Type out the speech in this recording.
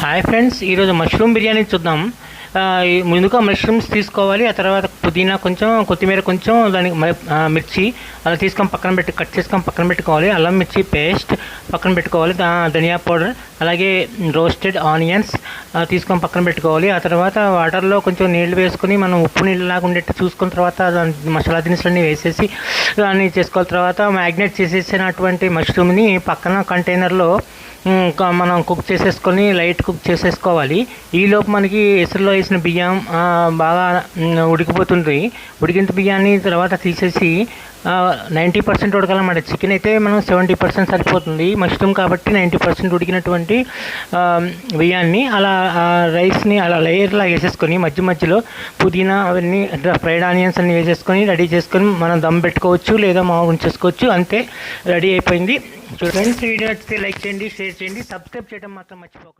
Hi friends, ఈరోజు mushroom biryani చూద్దాం. ముందుగా మష్రూమ్స్ తీసుకోవాలి. ఆ తర్వాత పుదీనా కొంచెం, కొత్తిమీర కొంచెం, దానికి మిర్చి అలా తీసుకొని కట్ చేసుకొని పక్కన పెట్టుకోవాలి. అల్లం మిర్చి పేస్ట్ పక్కన పెట్టుకోవాలి. ధనియా పౌడర్, అలాగే రోస్టెడ్ ఆనియన్స్ తీసుకొని పక్కన పెట్టుకోవాలి. ఆ తర్వాత వాటర్లో కొంచెం నీళ్లు వేసుకొని మనం ఉప్పు నీళ్ళు లాగా ఉండేట్టు చూసుకున్న తర్వాత మసాలా దినుసులన్నీ వేసేసి దాన్ని చేసుకోవాలి. తర్వాత మ్యాగ్నేట్ చేసేసినటువంటి మష్రూమ్ని పక్కన కంటైనర్లో మనం లైట్ కుక్ చేసేసుకోవాలి. ఈలోపు మనకి ఎసరులో వేసిన బియ్యం బాగా ఉడికిపోతుంది. ఉడికిన బియ్యాన్ని తర్వాత తీసేసి 90% ఉడకాలన్నమాట. చికెన్ అయితే మనం 70% సరిపోతుంది. మష్రూమ్ కాబట్టి 90% ఉడికినటువంటి బియ్యాన్ని అలా రైస్ని అలా లేయర్లా వేసేసుకొని మధ్యలో పుదీనా అవన్నీ ఫ్రైడ్ ఆనియన్స్ అన్నీ వేసేసుకొని రెడీ చేసుకొని మనం దమ్ పెట్టుకోవచ్చు, లేదా మామూలు ఉంచేసుకోవచ్చు. అంతే, రెడీ అయిపోయింది. చూడండి, వీడియో నచ్చితే లైక్ చేయండి, షేర్ చేయండి, సబ్స్క్రైబ్ చేయడం మాత్రం మర్చిపోకండి.